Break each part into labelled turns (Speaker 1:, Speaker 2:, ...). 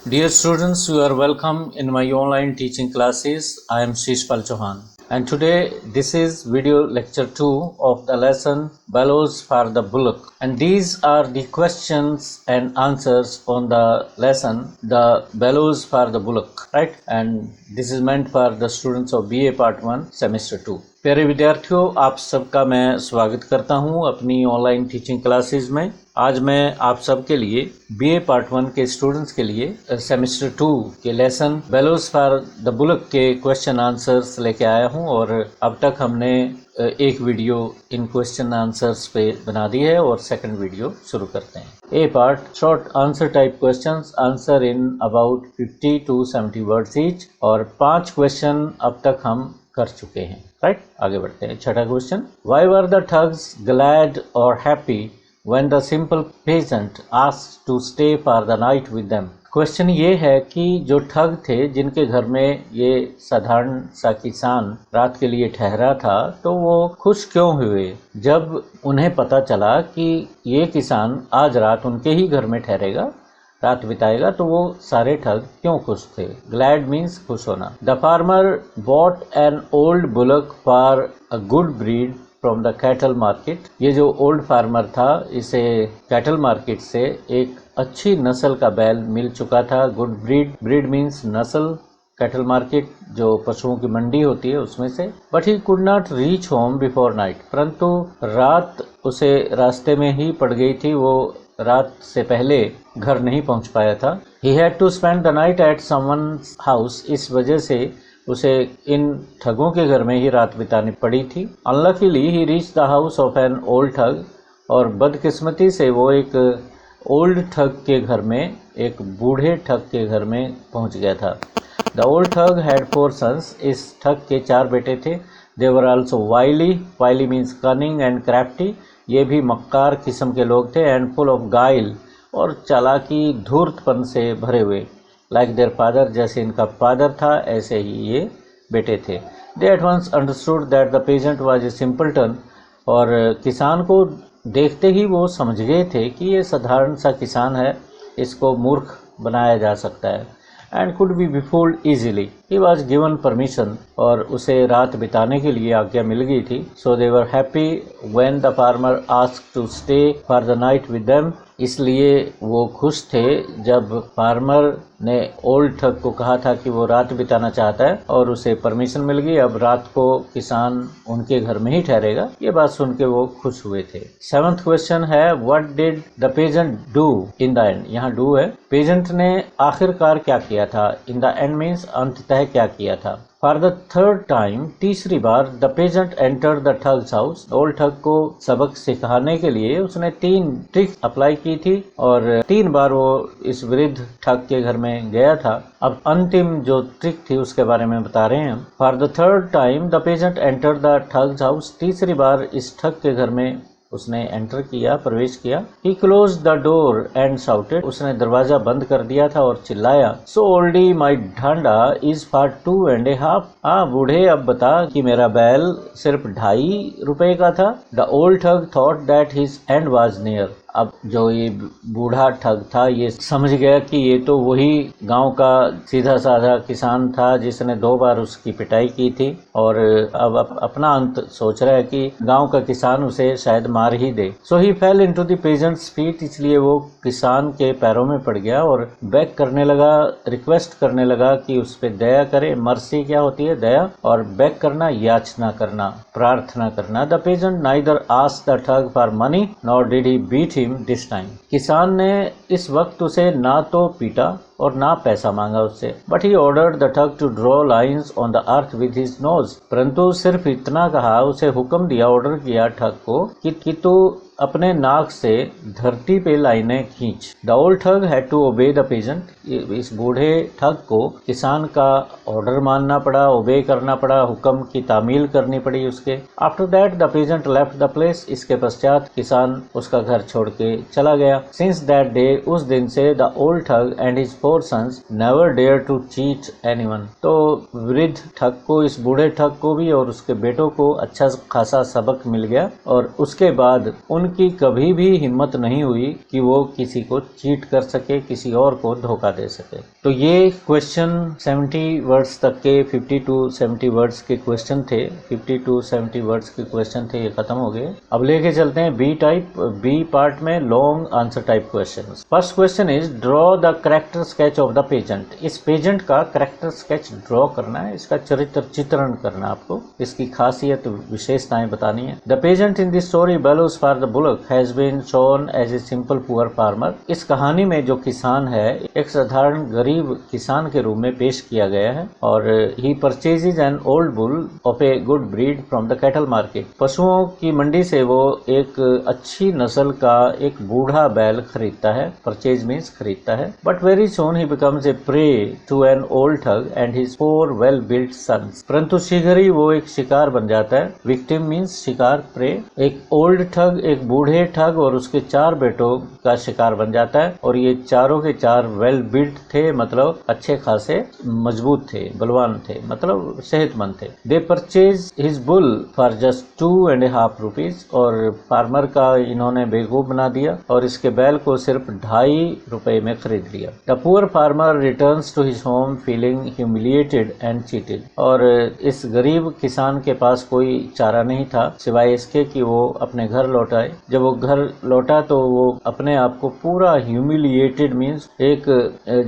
Speaker 1: Dear students, you are welcome in my online teaching classes. I am Shishpal Chauhan, and today this is video lecture 2 of the lesson Bellows for the Bullock, and these are the questions and answers on the lesson the Bellows for the Bullock, right? And this is meant for the students of BA Part 1 Semester 2. प्यारे विद्यार्थियों, आप सबका मैं स्वागत करता हूं अपनी online teaching classes में। आज मैं आप सबके लिए बीए पार्ट 1 के स्टूडेंट्स के लिए सेमेस्टर 2 के lesson bellows for the bullock के क्वेश्चन आंसर्स लेके आया हूं और अब तक हमने एक वीडियो इन क्वेश्चन आंसर्स पे बना दी है और सेकंड वीडियो शुरू करते हैं। A part short answer type questions, answer in about 50 to 70 words each, और 5 क्वेश्चन अब तक हम कर चुके हैं, राइट? आगे बढ़ते हैं। छठा question, why were the thugs glad और happy when the simple peasant asked to stay for the night with them? Question ये है कि जो ठग थे जिनके घर में ये साधारण सा किसान रात के लिए ठहरा था, तो वो खुश क्यों हुए जब उन्हें पता चला कि ये किसान आज रात उनके ही घर में ठहरेगा, रात बिताएगा? तो वो सारे ठग क्यों खुश थे? ग्लैड मीन्स खुश होना। The farmer bot an old bullock for a good breed from the cattle market. ये जो ओल्ड फार्मर था, इसे कैटल मार्केट से एक अच्छी नस्ल का बैल मिल चुका था। गुड ब्रीड, ब्रीड मीन्स नस्ल, कैटल मार्केट जो पशुओं की मंडी होती है उसमें से। But he could not reach home before night, परंतु रात उसे रास्ते में ही पड़ गई थी, वो रात से पहले घर नहीं पहुंच पाया था। He had to spend the night at someone's house, इस वजह से उसे इन ठगों के घर में ही रात बितानी पड़ी थी। Unluckily he reach the house of N old thug, और बदकिस्मती से वो एक ओल्ड ठग के घर में, एक बूढ़े ठग के घर में पहुंच गया था। The old thug had 4 sons, इस ठग के 4 बेटे थे। They were also wily, wily means cunning and crafty, ये भी मक्कार किस्म के लोग थे। एंड फुल ऑफ गाइल, और चालाकी धूर्तपन से भरे हुए। लाइक देयर फादर, जैसे इनका फादर था ऐसे ही ये बेटे थे। They at once understood that the peasant was a simpleton, और किसान को देखते ही वो समझ गए थे कि ये साधारण सा किसान है, इसको मूर्ख बनाया जा सकता है। And could be befooled easily. He was given permission, और उसे रात बिताने के लिए आज्ञा मिल गई थी। So they were happy when the farmer asked to stay for the night with them. इसलिए वो खुश थे जब फार्मर ने ओल्ड ठग को कहा था कि वो रात बिताना चाहता है और उसे परमिशन मिल गई। अब रात को किसान उनके घर में ही ठहरेगा, ये बात सुन के वो खुश हुए थे। 7th क्वेश्चन है, what did the peasant do in the end? यहाँ डू है। पेजेंट ने आखिरकार क्या किया था? इन द एंड मीन्स अंततः क्या किया था। फॉर द 3rd टाइम, तीसरी बार, the peasant enter the thugs house. Old thug को सबक सिखाने के लिए उसने 3 ट्रिक अप्लाई की थी और 3 बार वो इस वृद्ध ठग के घर में गया था। अब अंतिम जो ट्रिक थी उसके बारे में बता रहे हैं हम। For the 3rd time the peasant enter the thugs house, तीसरी बार इस ठग के घर में उसने एंटर किया, प्रवेश किया। He closed the door and shouted, उसने दरवाजा बंद कर दिया था और चिल्लाया, So oldie, my Dhanda is for 2.5. बूढ़े, अब बता कि मेरा बैल सिर्फ 2.5 रुपए का था। The old ठग thought that his end was near. अब जो ये बूढ़ा ठग था ये समझ गया कि ये तो वही गांव का सीधा साधा किसान था जिसने 2 बार उसकी पिटाई की थी, और अब अपना अंत सोच रहा है कि गांव का किसान उसे शायद मार ही दे। So he fell into the peasant's feet, इसलिए वो किसान के पैरों में पड़ गया और बेग करने लगा, रिक्वेस्ट करने लगा कि उस पे दया करे। मर्सी क्या होती है? दया। और बेग करना, याचना करना, प्रार्थना करना। The peasant neither asked the thug for money nor did he beat him this time. किसान ने इस वक्त उसे ना तो पीटा और ना पैसा मांगा उससे। But he ordered the thug to draw lines on the earth with his nose, परंतु सिर्फ इतना कहा, उसे हुक्म दिया, ऑर्डर किया ठग को कि तू अपने नाक से धरती पे लाइनें खींच। The old thug had to obey the peasant, इस बूढ़े ठग को किसान का ऑर्डर मानना पड़ा, ओबे करना पड़ा, हुक्म की तामील करनी पड़ी उसके। After that the peasant left the place, इसके पश्चात किसान उसका घर छोड़ के चला गया। सिंस दैट डे, उस दिन से, the old thug and his 4 sons never dare to cheat anyone. तो वृद्ध ठग को, इस बूढ़े ठग को भी और उसके बेटों को अच्छा खासा सबक मिल गया, और उसके बाद उन उनकी कभी भी हिम्मत नहीं हुई कि वो किसी को चीट कर सके, किसी और को धोखा दे सके। तो ये क्वेश्चन 70 वर्ड्स तक के 50 to 70 वर्ड्स के क्वेश्चन थे। 50 to 70 वर्ड्स के क्वेश्चन थे, ये खत्म हो गए। अब लेके चलते हैं बी टाइप, बी पार्ट में long answer type question. First question is draw the character sketch of the peasant. इस पेजेंट का कैरेक्टर स्केच ड्रॉ करना है, इसका चरित्र चित्रण करना, आपको इसकी खासियत विशेषताएं बतानी है। The peasant in the story belongs for the bullock has been shown as a simple poor farmer. इस कहानी में जो किसान है एक साधारण गरीब किसान के रूप में पेश किया गया है। और he purchases an old bull of a good breed from the cattle market. पशुओं की मंडी से वो एक अच्छी नस्ल का एक बूढ़ा बैल खरीदता है। परचेज मीन्स खरीदता है। But very soon he becomes a prey to an old thug and his 4 well built sons. परंतु शीघ्र ही वो एक शिकार बन जाता है। विक्टिम मीन्स शिकार, प्रे। एक ओल्ड ठग, एक बूढ़े ठग और उसके 4 बेटों का शिकार बन जाता है। और ये चारों के 4 वेल बिल्ट थे, मतलब अच्छे खासे मजबूत थे, बलवान थे, मतलब सेहतमंद थे। दे purchase his bull for just 2.5 rupees. और फार्मर का इन्होंने बेवकूफ बना दिया और इसके बैल को सिर्फ 2.5 रुपए में खरीद लिया। The poor farmer returns to his home feeling humiliated and cheated. और इस गरीब किसान के पास कोई चारा नहीं था सिवाय इसके कि वो अपने घर लौटाए। जब वो घर लौटा तो वो अपने आप को पूरा ह्यूमिलिएटेड मीन्स एक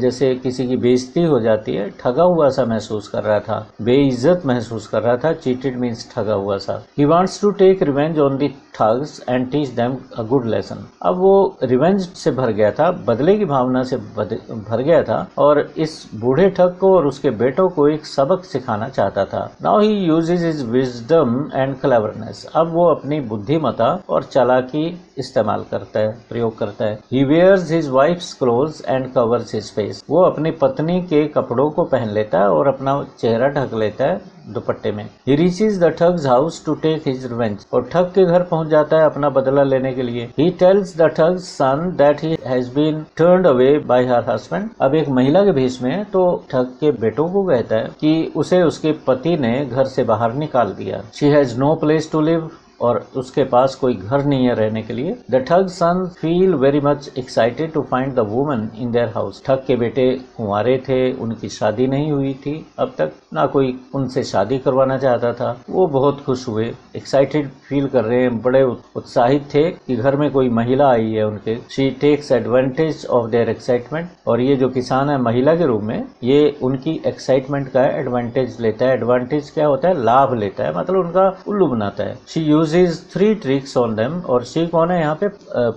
Speaker 1: जैसे किसी की बेइज्जती हो जाती है, ठगा हुआ सा महसूस कर रहा था, बेइज्जत महसूस कर रहा था। चीटेड मीन्स ठगा हुआ सा। He wants to take revenge on the thugs and teach them a good lesson. अब वो रिवेंज से भर गया था, बदले की भावना से भर गया था और इस बूढ़े ठग को और उसके बेटों को एक सबक सिखाना चाहता था। Now he uses his wisdom and cleverness. अब वो अपनी बुद्धिमता और चालाकी इस्तेमाल करता है, प्रयोग करता है। He wears his wife's clothes and covers his face. वो अपनी पत्नी के कपड़ों को पहन लेता है और अपना चेहरा ढक लेता है दुपट्टे में। He reaches the thug's house to take his revenge। और ठग के घर पहुंच जाता है अपना बदला लेने के लिए। He tells the thugs son that he has been turned away by her husband। अब एक महिला के भेष में है तो ठग के बेटों को कहता है कि उसे उसके पति ने घर से बाहर निकाल दिया। She has no place to live। और उसके पास कोई घर नहीं है रहने के लिए। The thug son feel very much excited to find the woman in their house. ठग के बेटे कुंवारे थे, उनकी शादी नहीं हुई थी अब तक, ना कोई उनसे शादी करवाना चाहता था। वो बहुत खुश हुए, एक्साइटेड फील कर रहे हैं, बड़े उत्साहित थे कि घर में कोई महिला आई है उनके। She takes advantage of their excitement. और ये जो किसान है महिला के रूप में, ये उनकी एक्साइटमेंट का एडवांटेज लेता है। एडवांटेज क्या होता है? लाभ लेता है, मतलब उनका उल्लू बनाता है। She uses 3 tricks on them. और शी कौन है यहाँ पे?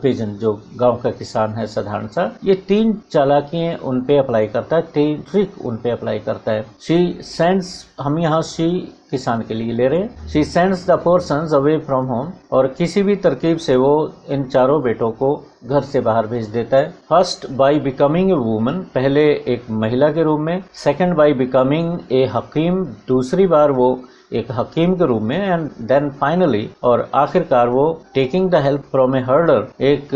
Speaker 1: पेजेंट, जो गांव का किसान है साधारण सा। ये 3 चालाकियां उन पे अप्लाई करता है, 3 ट्रिक उन पे अप्लाई करता है। शी सेंड्स, हम यहाँ शी किसान के लिए ले रहे हैं। She sends the 4 sons away from home. और किसी भी तरकीब से वो इन चारों बेटों को घर से बाहर भेज देता है। First by becoming a woman, पहले एक महिला के रूप में। सेकंड बाय बिकमिंग ए हकीम, दूसरी बार वो एक हकीम के रूप में। एंड देन फाइनली, और आखिरकार वो taking the help from a herder, एक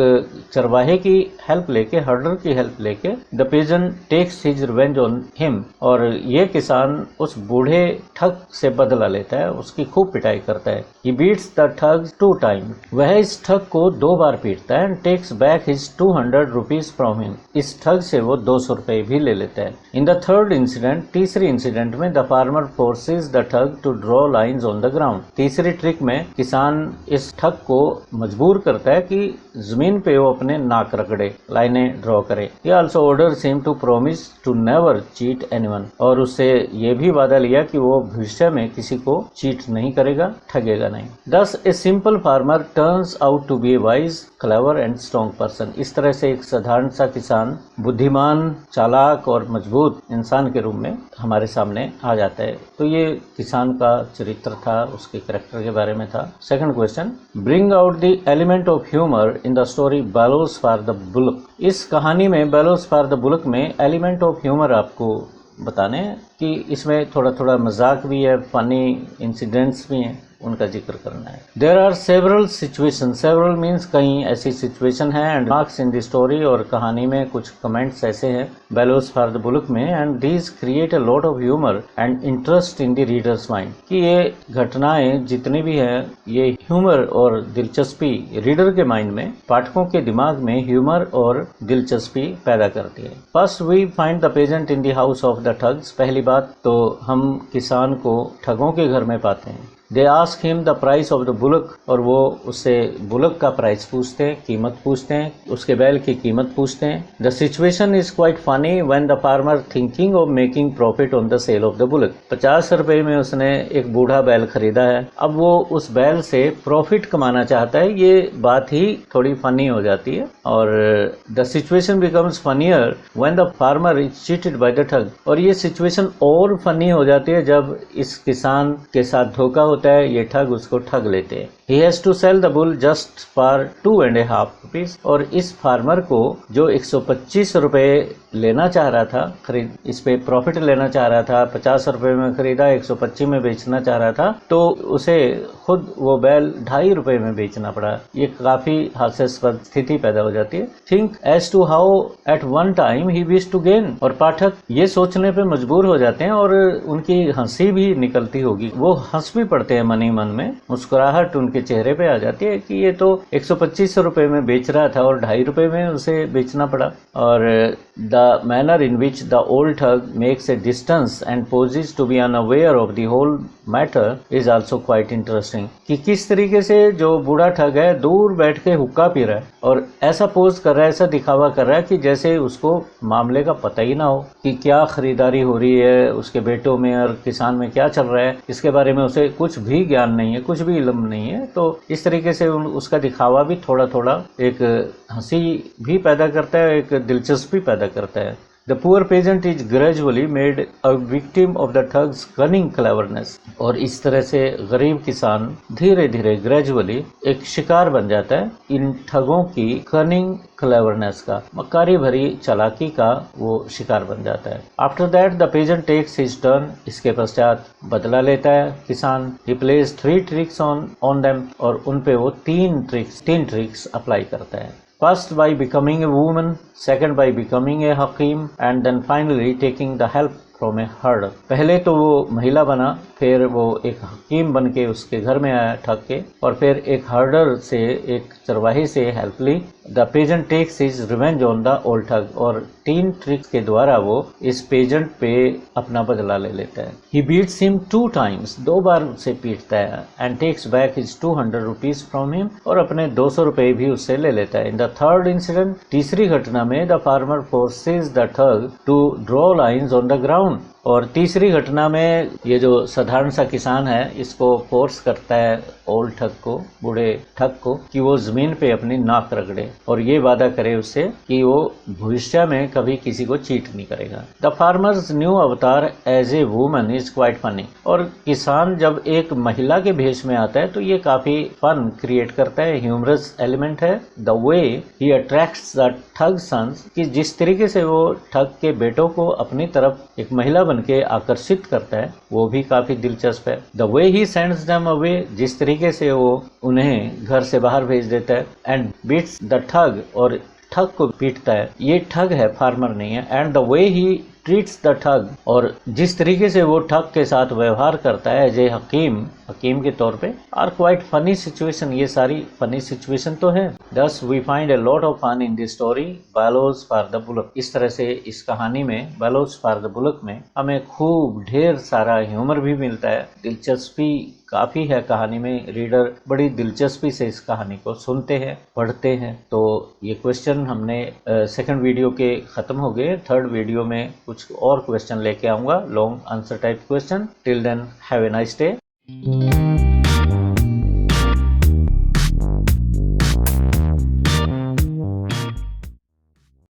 Speaker 1: चरवाहे की हेल्प लेके, हर्डर की हेल्प लेके। The peasant takes his revenge on him. और ये किसान उस बूढ़े ठग से बदला लेता है, उसकी खूब पिटाई करता है। ही बीट्स द ठग 2 times। वह इस ठग को 2 बार पीटता है। And takes back his 200 rupees from him. इस ठग से वो 200 रुपए भी ले लेता है। इन द थर्ड इंसिडेंट, तीसरी इंसिडेंट में, the farmer forces the thug to draw lines on the ground. तीसरी ट्रिक में किसान इस ठग को मजबूर करता है कि जमीन पे वो अपने नाक रगड़े, लाइनें ड्रॉ करे। He also orders him to promise to never cheat anyone. और उससे ये भी वादा लिया कि वो भविष्य में किसी को चीट नहीं करेगा, ठगेगा नहीं। Thus a simple farmer turns out to be a wise, clever and strong person। इस तरह से एक साधारण सा किसान बुद्धिमान, चालाक और मजबूत इंसान के रूप में हमारे सामने आ जाता है। तो ये किसान का चरित्र था, उसके कैरेक्टर के बारे में था। Second question, bring out the element of humour in the story belongs for the bullock. इस कहानी में बेलोज फॉर द बुलक में एलिमेंट ऑफ ह्यूमर आपको बताने कि इसमें थोड़ा थोड़ा मजाक भी है, फनी इंसिडेंट्स भी हैं, उनका जिक्र करना है। There are several situation, several means कई ऐसी सिचुएशन है। And marks in the story, और कहानी में कुछ कमेंट्स ऐसे हैं बेलोज फॉर द बुलक में। And these create a lot of humour and interest in the reader's mind. कि ये घटनाएं जितनी भी हैं ये ह्यूमर और दिलचस्पी रीडर के माइंड में, पाठकों के दिमाग में ह्यूमर और दिलचस्पी पैदा करती है। First we find the peasant in the house of the thugs. पहली बात तो हम किसान को ठगों के घर में पाते हैं। They ask him the price of the bullock, और वो उससे बुलक का प्राइस पूछते हैं, कीमत पूछते हैं, उसके बैल की कीमत पूछते हैं। The situation is quite funny when the farmer thinking of making profit on the sale of the bullock. 50 रुपए में उसने एक बूढ़ा बैल खरीदा है, अब वो उस बैल से प्रॉफिट कमाना चाहता है। ये बात ही थोड़ी फनी हो जाती है। और the situation becomes funnier when the farmer is cheated by the ठग, और ये सिचुएशन और फनी हो जाती है जब इस किसान के साथ धोखा होता है, ये ठग उसको ठग लेते हैं। He has to sell the bull just for 2.5 rupees, और इस फार्मर को जो 125 रुपए लेना चाह रहा था, खरीद इस पे प्रॉफिट लेना चाह रहा था, 50 रुपए में खरीदा, 125 में बेचना चाह रहा था, तो उसे खुद वो बैल 2.5 रुपए में बेचना पड़ा। ये काफी हास्यास्पद स्थिति पैदा हो जाती है। Think as to how at one time he wish to gain, और पाठक ये सोचने पे मजबूर हो जाते हैं और उनकी हंसी भी निकलती होगी, वो हंस भी पड़ते हैं मन ही मन में, मुस्कुराहट उनके चेहरे पे आ जाती है कि ये तो 125 रुपए में बेच रहा था और 2.5 रुपए में उसे बेचना पड़ा। और the manner in which the old thug makes a distance and poses to be unaware of the whole matter is also quite interesting, कि किस तरीके से जो बूढ़ा ठग है दूर बैठ के हुक्का पी रहा है और ऐसा पोज कर रहा है, ऐसा दिखावा कर रहा है कि जैसे उसको मामले का पता ही ना हो कि क्या खरीदारी हो रही है, उसके बेटों में और किसान में क्या चल रहा है, इसके बारे में उसे कुछ भी ज्ञान नहीं है, कुछ भी इल्म नहीं है। तो इस तरीके से उसका दिखावा भी थोड़ा थोड़ा एक हंसी भी पैदा करता है, एक दिलचस्पी पैदा करता है। The poor peasant is gradually made a victim of the thugs cunning cleverness, और इस तरह से गरीब किसान धीरे धीरे ग्रेजुअली एक शिकार बन जाता है इन ठगों की cunning cleverness का, मक्कारी भरी चालाकी का वो शिकार बन जाता है। After that the peasant takes his turn, इसके पश्चात बदला लेता है किसान। He plays 3 tricks on them, और उन पे वो 3 ट्रिक्स अप्लाई करता है। First by becoming a woman, second by becoming a hakim, and then finally taking the help from a herder। पहले तो वो महिला बना, फिर वो एक हकीम बन के उसके घर में आया ठग के, और फिर एक हर्डर से, एक चरवाही से हेल्प ली। The peasant takes his revenge on the old thug, और 3 ट्रिक्स के द्वारा वो इस पेजेंट पे अपना बदला ले लेता है। ही बीट्स हिम 2 टाइम्स, 2 बार उसे पीटता है, and takes back his 200 rupees from him, और अपने 200 रुपए भी उससे ले लेता है। इन द थर्ड इंसिडेंट, तीसरी घटना में, the farmer forces the thug to draw lines on the ground, और तीसरी घटना में ये जो साधारण सा किसान है इसको फोर्स करता है ओल्ड ठग को, बूढ़े ठग को, कि वो जमीन पे अपनी नाक रगड़े और ये वादा करे उससे कि वो भविष्य में कभी किसी को चीट नहीं करेगा। The farmer's new avatar as a woman is quite funny, और किसान जब एक महिला के भेष में आता है तो ये काफी फन क्रिएट करता है, ह्यूमरस एलिमेंट है। The way he attracts the ठग सन्स, कि जिस तरीके से वो ठग के बेटों को अपनी तरफ एक महिला बनके आकर्षित करता है वो भी काफी दिलचस्प है। The way he sends them away, जिस तरीके से वो उन्हें घर से बाहर भेज देता है। एंड बीट्स द ठग, और ठग को पीटता है, ये ठग है, फार्मर नहीं है। And the way he treats the ठग, और जिस तरीके से वो ठग के साथ व्यवहार करता है एज ए हकीम के तौर पे, आर क्वाइट फनी सिचुएशन, ये सारी फनी सिचुएशन तो है। Thus we find a lot of fun in this story bellows for the bullock. इस तरह से इस कहानी में, बैलोज फॉर द बुलक में, हमें खूब ढेर सारा ह्यूमर भी मिलता है, दिलचस्पी काफी है कहानी में। रीडर बड़ी दिलचस्पी से इस कहानी को सुनते हैं, पढ़ते हैं। तो ये क्वेश्चन हमने सेकंड वीडियो के खत्म हो गए। थर्ड वीडियो में कुछ और क्वेश्चन लेके आऊंगा, long answer type question. Till then have a nice day.